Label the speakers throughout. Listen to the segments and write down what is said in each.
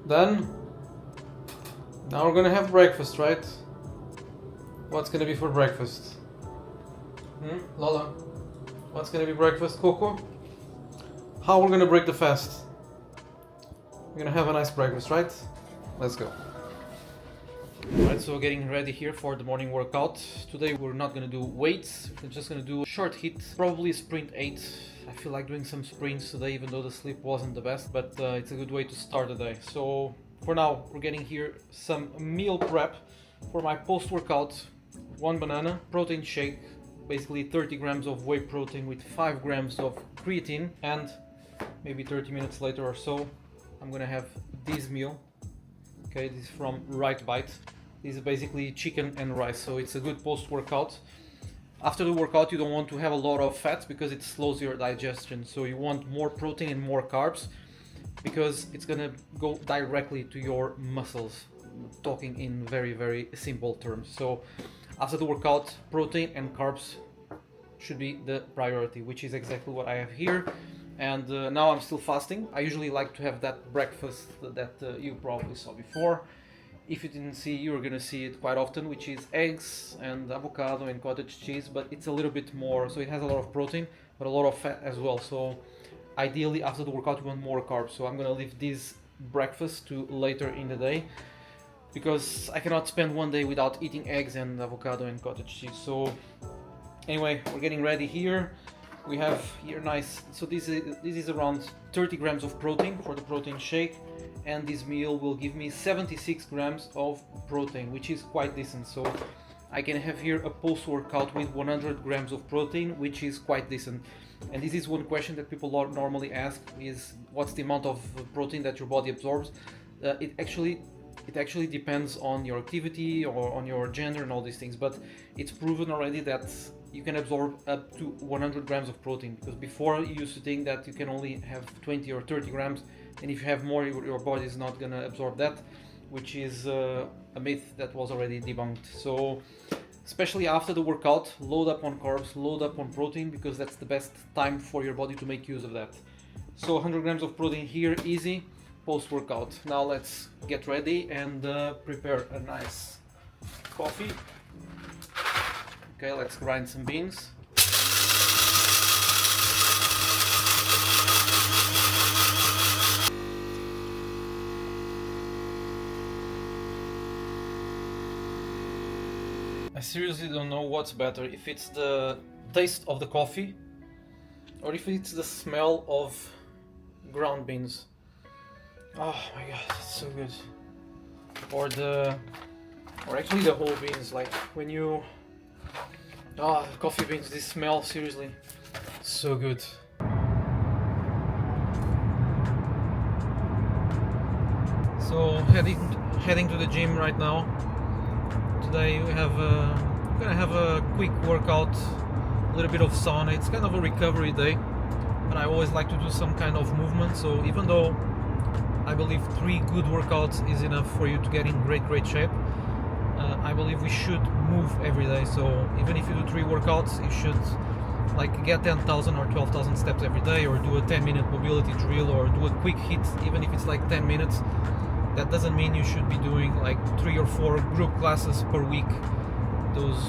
Speaker 1: Then, now we're gonna have breakfast, right? What's gonna be for breakfast? Lola? What's gonna be breakfast, Coco? How we're gonna break the fast? We're gonna have a nice breakfast, right? Let's go. Alright, so getting ready here for the morning workout. Today we're not gonna do weights, we're just gonna do a short HIIT, probably sprint 8. I feel like doing some sprints today, even though the sleep wasn't the best, but it's a good way to start the day. So for now, we're getting here some meal prep for my post-workout. 1 banana, protein shake, basically 30 grams of whey protein with 5 grams of creatine, and maybe 30 minutes later or so, I'm gonna have this meal. Okay, this is from Right Bite. This is basically chicken and rice, so it's a good post-workout. After the workout, you don't want to have a lot of fat because it slows your digestion. So you want more protein and more carbs because it's gonna go directly to your muscles. Talking in very, very simple terms. So after the workout, protein and carbs should be the priority, which is exactly what I have here. And now I'm still fasting. I usually like to have that breakfast that you probably saw before. If you didn't see, you're gonna see it quite often, which is eggs and avocado and cottage cheese, but it's a little bit more, so it has a lot of protein, but a lot of fat as well. So ideally after the workout you want more carbs. So I'm gonna leave this breakfast to later in the day because I cannot spend one day without eating eggs and avocado and cottage cheese. So anyway, we're getting ready here. We have here nice, so this is around 30 grams of protein for the protein shake, and this meal will give me 76 grams of protein, which is quite decent. So I can have here a post-workout with 100 grams of protein, which is quite decent. And this is one question that people normally ask, is what's the amount of protein that your body absorbs? It actually depends on your activity or on your gender and all these things, but it's proven already that you can absorb up to 100 grams of protein, because before you used to think that you can only have 20 or 30 grams, and if you have more, your body is not gonna absorb that, which is a myth that was already debunked. So especially after the workout, load up on carbs, load up on protein, because that's the best time for your body to make use of that. So 100 grams of protein here, easy, post-workout. Now let's get ready and prepare a nice coffee. Okay, let's grind some beans. I seriously don't know what's better, if it's the taste of the coffee or if it's the smell of ground beans. Oh my god, it's so good. Or actually the whole beans, like when you... Oh, coffee beans, this smell, seriously, so good. So heading to the gym right now. Today we're gonna have a quick workout, a little bit of sauna. It's kind of a recovery day, but I always like to do some kind of movement. So even though I believe 3 good workouts is enough for you to get in great shape, I believe we should move every day. So even if you do 3 workouts, you should like get 10,000 or 12,000 steps every day, or do a 10-minute mobility drill, or do a quick HIIT, even if it's like 10 minutes. That doesn't mean you should be doing like 3 or 4 group classes per week. Those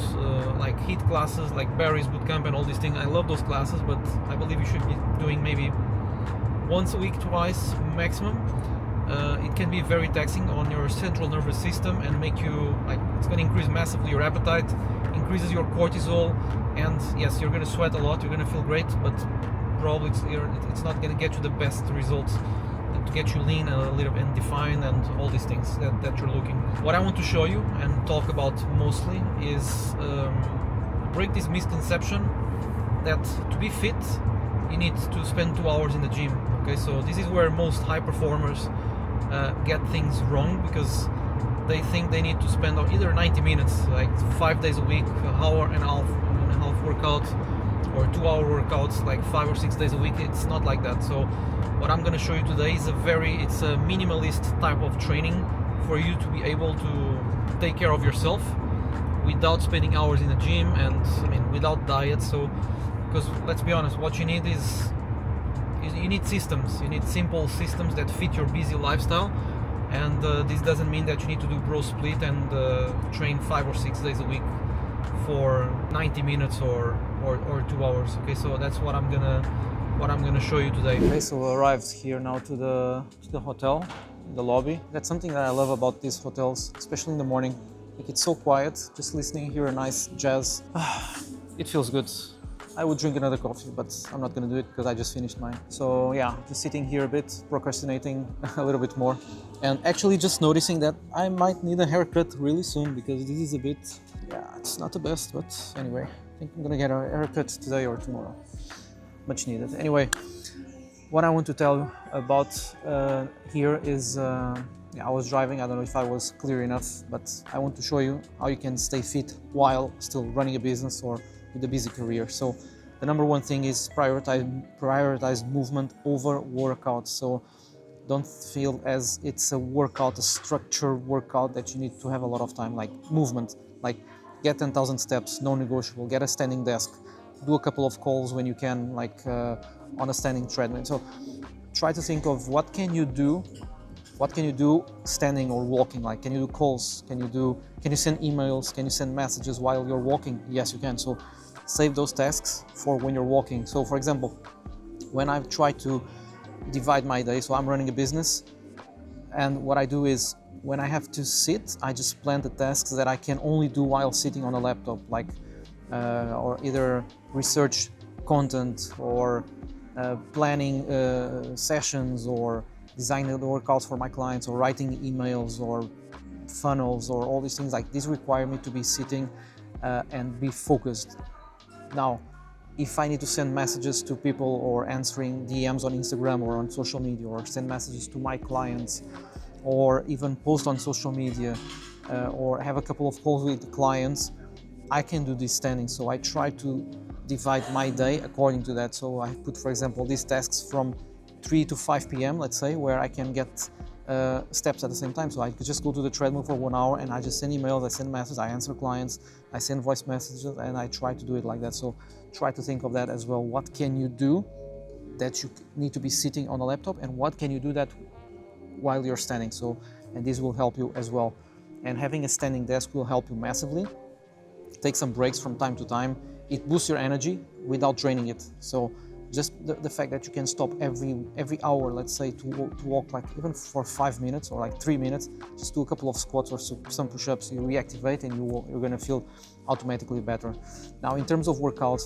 Speaker 1: like HIIT classes, like Barry's Bootcamp and all these things, I love those classes, but I believe you should be doing maybe once a week, twice maximum. It can be very taxing on your central nervous system and make you, like, it's going to increase massively your appetite, increases your cortisol, and yes, you're going to sweat a lot, you're going to feel great, but probably it's not going to get you the best results to get you lean a little bit and defined and all these things that you're looking. What I want to show you and talk about mostly is break this misconception that to be fit you need to spend 2 hours in the gym. Okay, so this is where most high performers get things wrong, because they think they need to spend either 90 minutes, like 5 days a week, an hour and a half workout, or 2 hour workouts like 5 or 6 days a week. It's not like that. So what I'm going to show you today is it's a minimalist type of training for you to be able to take care of yourself without spending hours in the gym, and I mean without diet. So because let's be honest, what you need is you need systems. You need simple systems that fit your busy lifestyle, And this doesn't mean that you need to do bro split and train 5 or 6 days a week for 90 minutes or 2 hours. Okay, so that's what I'm gonna show you today. Okay, so we arrived here now to the hotel, the lobby. That's something that I love about these hotels, especially in the morning. Like, it's so quiet, just listening here a nice jazz. It feels good. I would drink another coffee, but I'm not gonna do it because I just finished mine. So yeah, just sitting here a bit, procrastinating a little bit more, and actually just noticing that I might need a haircut really soon because this is a bit, yeah, it's not the best, but anyway, I think I'm gonna get a haircut today or tomorrow. Much needed. Anyway, what I want to tell you about here is, I was driving, I don't know if I was clear enough, but I want to show you how you can stay fit while still running a business or with a busy career. So the number one thing is prioritize movement over workout. So don't feel as it's a workout, a structured workout that you need to have a lot of time, like movement, like get 10,000 steps, non-negotiable, get a standing desk, do a couple of calls when you can, like on a standing treadmill. So try to think of what can you do standing or walking. Like, can you do calls? Can you send emails? Can you send messages while you're walking? Yes, you can. So save those tasks for when you're walking. So for example, when I try to divide my day, so I'm running a business, and what I do is when I have to sit, I just plan the tasks that I can only do while sitting on a laptop, like or either research content or planning sessions or designing the workouts for my clients or writing emails or funnels or all these things. Like, these require me to be sitting and be focused. Now, if I need to send messages to people or answering DMs on Instagram or on social media or send messages to my clients or even post on social media or have a couple of calls with the clients, I can do this standing. So I try to divide my day according to that. So I put, for example, these tasks from 3 to 5 p.m., let's say, where I can get steps at the same time. So I could just go to the treadmill for 1 hour and I just send emails, I send messages, I answer clients, I send voice messages, and I try to do it like that. So try to think of that as well. What can you do that you need to be sitting on a laptop, and what can you do that while you're standing? So, and this will help you as well. And having a standing desk will help you massively. Take some breaks from time to time. It boosts your energy without draining it. So just the fact that you can stop every hour, let's say, to walk, like even for 5 minutes or like 3 minutes, just do a couple of squats or some push-ups, you reactivate, and you're gonna feel automatically better. Now, in terms of workouts,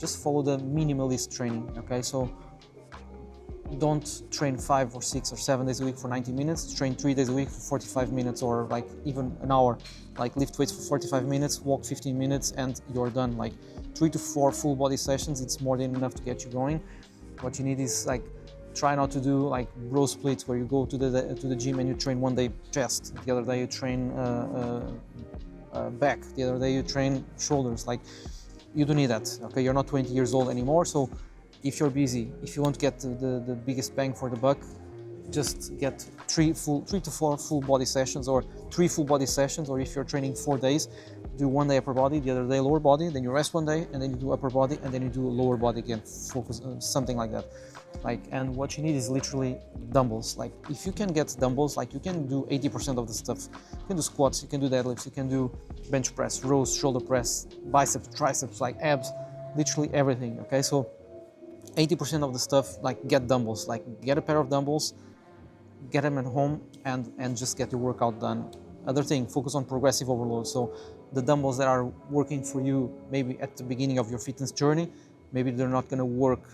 Speaker 1: just follow the minimalist training, okay? So don't train 5 or 6 or 7 days a week for 90 minutes, train 3 days a week for 45 minutes or like even an hour. Like, lift weights for 45 minutes, walk 15 minutes, and you're done. Like 3 to 4 full body sessions, it's more than enough to get you going. What you need is, like, try not to do like bro splits where you go to the gym and you train one day chest, the other day you train back, the other day you train shoulders. Like, you don't need that, okay? You're not 20 years old anymore, so if you're busy, if you want to get the biggest bang for the buck, just get 3 to 4 full body sessions, or 3 full body sessions. Or if you're training 4 days, do 1 day upper body, the other day lower body, then you rest 1 day, and then you do upper body, and then you do lower body again. Focus on something like that. Like, and what you need is literally dumbbells. Like, if you can get dumbbells, like, you can do 80% of the stuff. You can do squats, you can do deadlifts, you can do bench press, rows, shoulder press, biceps, triceps, like abs, literally everything. Okay, so 80% of the stuff, like, get dumbbells. Like, get a pair of dumbbells, get them at home, and just get your workout done. Other thing, focus on progressive overload. So the dumbbells that are working for you maybe at the beginning of your fitness journey, maybe they're not going to work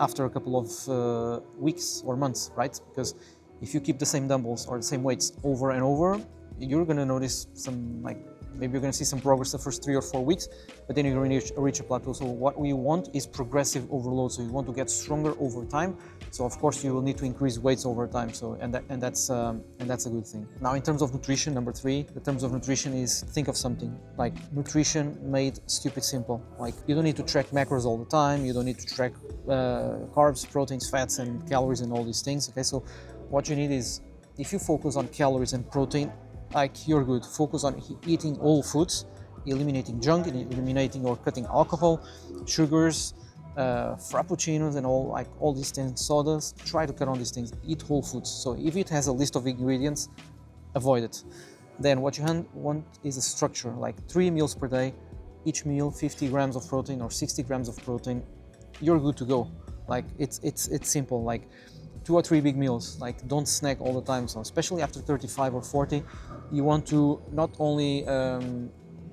Speaker 1: after a couple of weeks or months, right? Because if you keep the same dumbbells or the same weights over and over, you're going to notice some, like, maybe you're going to see some progress the first 3 or 4 weeks, but then you're going to reach a plateau. So what we want is progressive overload. So you want to get stronger over time. So of course you will need to increase weights over time. So and that's a good thing. Now, in terms of nutrition, number 3, in terms of nutrition is, think of something like nutrition made stupid simple. Like, you don't need to track macros all the time. You don't need to track carbs, proteins, fats, and calories and all these things. Okay, so what you need is, if you focus on calories and protein, like, you're good. Focus on eating whole foods, eliminating junk, eliminating or cutting alcohol, sugars,
Speaker 2: frappuccinos and all these things, sodas. Try to cut on these things. Eat whole foods. So if it has a list of ingredients, avoid it. Then what you want is a structure, like 3 meals per day, each meal 50 grams of protein or 60 grams of protein. You're good to go. Like it's simple. Like 2 or 3 big meals. Like don't snack all the time. So especially after 35 or 40, you want to not only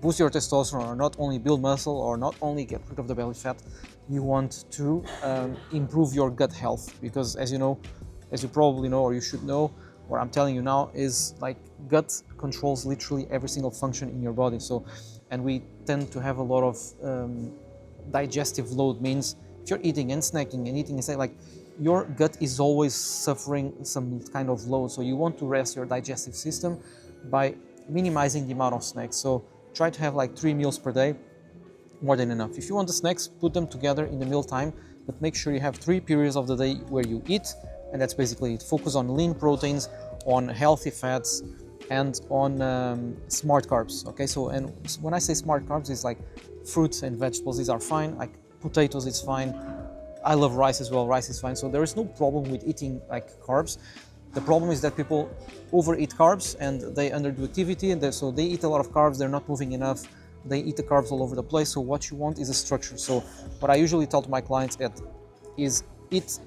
Speaker 2: boost your testosterone, or not only build muscle, or not only get rid of the belly fat. You want to improve your gut health, because as you probably know, or you should know, what I'm telling you now is like gut controls literally every single function in your body. So, and we tend to have a lot of digestive load. Means if you're eating and snacking and eating and saying, like, your gut is always suffering some kind of load. So you want to rest your digestive system by minimizing the amount of snacks. So try to have like 3 meals per day, more than enough. If you want the snacks, put them together in the meal time, but make sure you have 3 periods of the day where you eat, and that's basically it. Focus on lean proteins, on healthy fats, and on smart carbs. Okay, so, and when I say smart carbs, it's like fruits and vegetables. These are fine. Like potatoes, it's fine. I love rice as well. Rice is fine. So there is no problem with eating like carbs. The problem is that people overeat carbs and they underdo activity, and so they eat a lot of carbs. They're not moving enough. They eat the carbs all over the place. So what you want is a structure. So what I usually tell to my clients is eat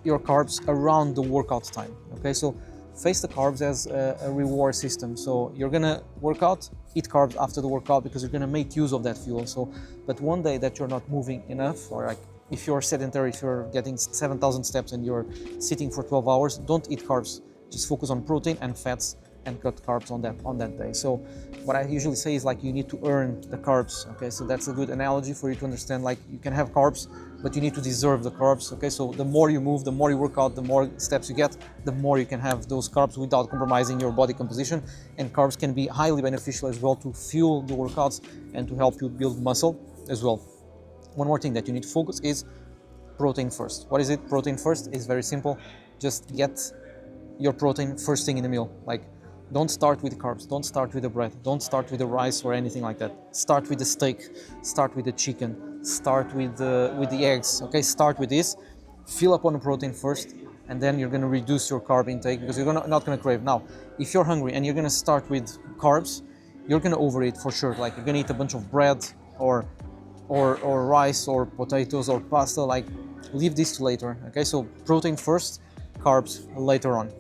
Speaker 2: your carbs around the workout time. Okay, so face the carbs as a reward system. So you're gonna work out, eat carbs after the workout, because you're gonna make use of that fuel. So, but one day that you're not moving enough, or like if you're sedentary, if you're getting 7,000 steps and you're sitting for 12 hours, don't eat carbs. Just focus on protein and fats and cut carbs on that day. So what I usually say is like you need to earn the carbs. Okay, so that's a good analogy for you to understand. Like you can have carbs, but you need to deserve the carbs. Okay, so the more you move, the more you work out, the more steps you get, the more you can have those carbs without compromising your body composition. And carbs can be highly beneficial as well to fuel the workouts and to help you build muscle as well. One more thing that you need to focus is protein first. What is it? Protein first is very simple. Just get your protein first thing in the meal. Like, don't start with carbs, don't start with the bread, don't start with the rice or anything like that. Start with the steak, start with the chicken, start with the eggs. Okay, start with this. Fill up on the protein first, and then you're gonna reduce your carb intake, because you're not gonna crave. Now, if you're hungry and you're gonna start with carbs, you're gonna overeat for sure. Like you're gonna eat a bunch of bread or rice or potatoes or pasta. Like, leave this to later. Okay, so protein first, carbs later on.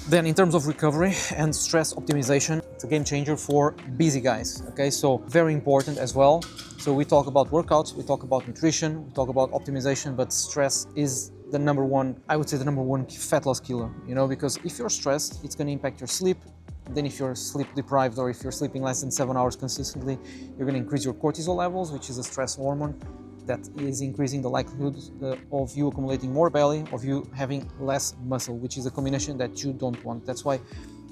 Speaker 2: Then in terms of recovery and stress optimization, it's a game changer for busy guys. Okay, so very important as well. So we talk about workouts, we talk about nutrition, we talk about optimization, but stress is the number one, I would say the number one fat loss killer, because if you're stressed, it's going to impact your sleep. Then if you're sleep deprived, or if you're sleeping less than 7 hours consistently, you're going to increase your cortisol levels, which is a stress hormone that is increasing the likelihood of you accumulating more belly, of you having less muscle, which is a combination that you don't want. That's why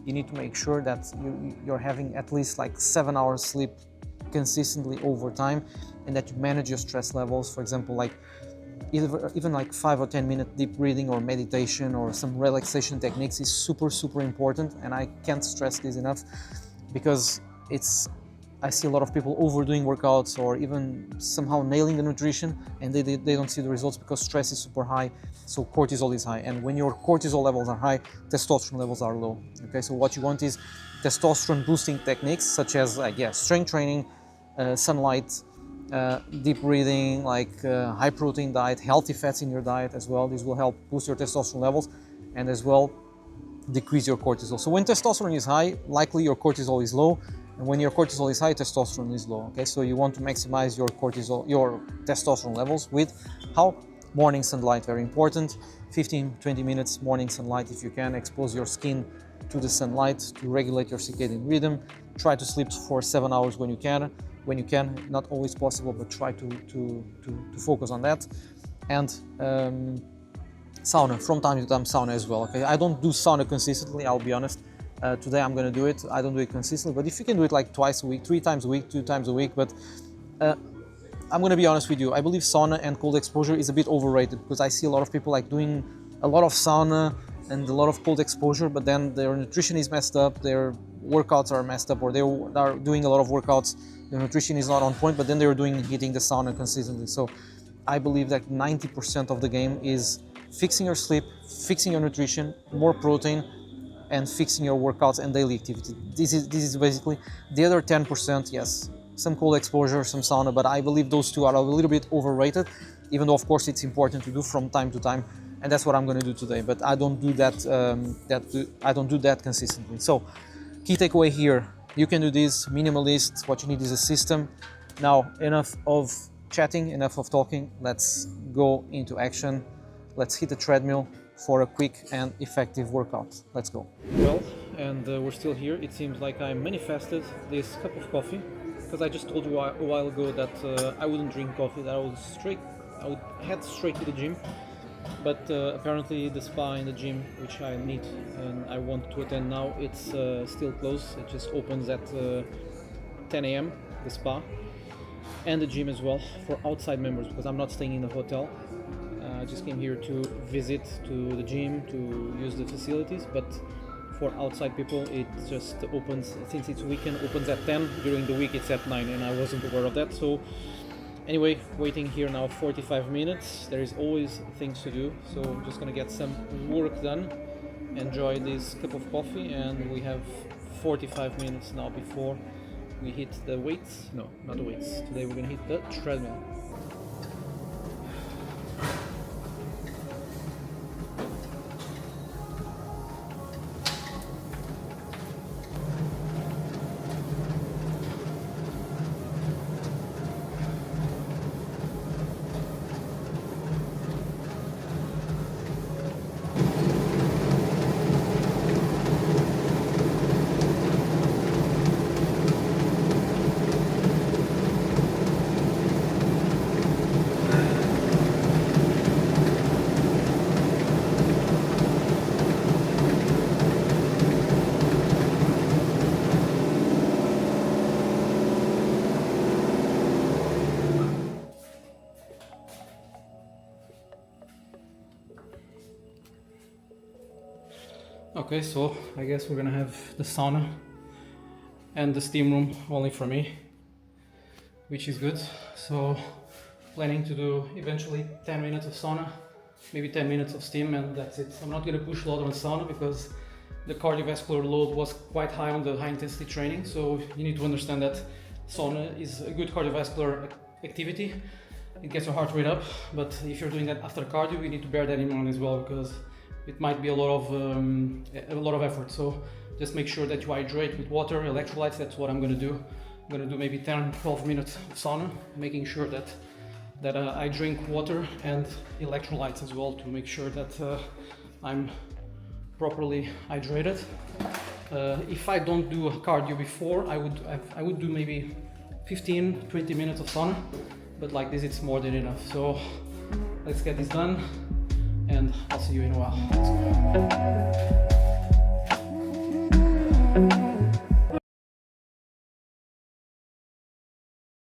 Speaker 2: you need to make sure that you're having at least like 7 hours sleep consistently over time, and that you manage your stress levels. For example, like even like 5 or 10 minute deep breathing or meditation or some relaxation techniques is super important, and I can't stress this enough, because I see a lot of people overdoing workouts or even somehow nailing the nutrition, and they don't see the results because stress is super high, so cortisol is high. And when your cortisol levels are high, testosterone levels are low. Okay, so what you want is testosterone boosting techniques such as strength training, sunlight, deep breathing, like high protein diet, healthy fats in your diet as well. This will help boost your testosterone levels and as well decrease your cortisol. So when testosterone is high, likely your cortisol is low. And when your cortisol is high, testosterone is low. Okay, so you want to maximize your testosterone levels with how? Morning sunlight, very important. 15-20 minutes morning sunlight if you can. Expose your skin to the sunlight to regulate your circadian rhythm. Try to sleep for 7 hours when you can. Not always possible, but try to focus on that. And sauna, from time to time, sauna as well. Okay, I don't do sauna consistently, I'll be honest. Today I'm gonna do it. I don't do it consistently, but if you can do it like twice a week, 3 times a week, 2 times a week, but I'm gonna be honest with you, I believe sauna and cold exposure is a bit overrated, because I see a lot of people like doing a lot of sauna and a lot of cold exposure, but then their nutrition is messed up, their workouts are messed up, or they are doing a lot of workouts, their nutrition is not on point, but then they're hitting the sauna consistently. So I believe that 90% of the game is fixing your sleep, fixing your nutrition, more protein, and fixing your workouts and daily activity. This is basically the other 10%. Yes, some cold exposure, some sauna, but I believe those two are a little bit overrated, even though of course it's important to do from time to time, and that's what I'm going to do today. But I don't do that. I don't do that consistently. So, key takeaway here: you can do this. Minimalist. What you need is a system. Now, enough of chatting, enough of talking. Let's go into action. Let's hit the treadmill for a quick and effective workout. Let's go. Well, and we're still here. It seems like I manifested this cup of coffee, because I just told you a while ago that I wouldn't drink coffee, that I would head straight to the gym. But apparently the spa and the gym, which I need and I want to attend now, it's still closed. It just opens at 10 a.m. the spa and the gym as well for outside members, because I'm not staying in the hotel. I just came here to visit to the gym, to use the facilities, but for outside people it just opens, since it's weekend, opens at 10. During the week it's at 9, and I wasn't aware of that. So anyway, waiting here now 45 minutes. There is always things to do, so I'm just gonna get some work done, enjoy this cup of coffee, and we have 45 minutes now before we hit the weights. No, not the weights. Today we're gonna hit the treadmill. Okay, so I guess we're gonna have the sauna and the steam room only for me, which is good. So planning to do eventually 10 minutes of sauna, maybe 10 minutes of steam, and that's it. I'm not gonna push a lot on sauna because the cardiovascular load was quite high on the high intensity training. So you need to understand that sauna is a good cardiovascular activity. It gets your heart rate up, but if you're doing that after cardio, you need to bear that in mind as well, because it might be a lot of effort. So just make sure that you hydrate with water, electrolytes. That's what I'm going to do. I'm going to do maybe 10-12 minutes of sauna, making sure that I drink water and electrolytes as well, to make sure that I'm properly hydrated. If I don't do cardio before, I would do maybe 15-20 minutes of sauna, but like this it's more than enough. So let's get this done, and I'll see you in a while. Let's go.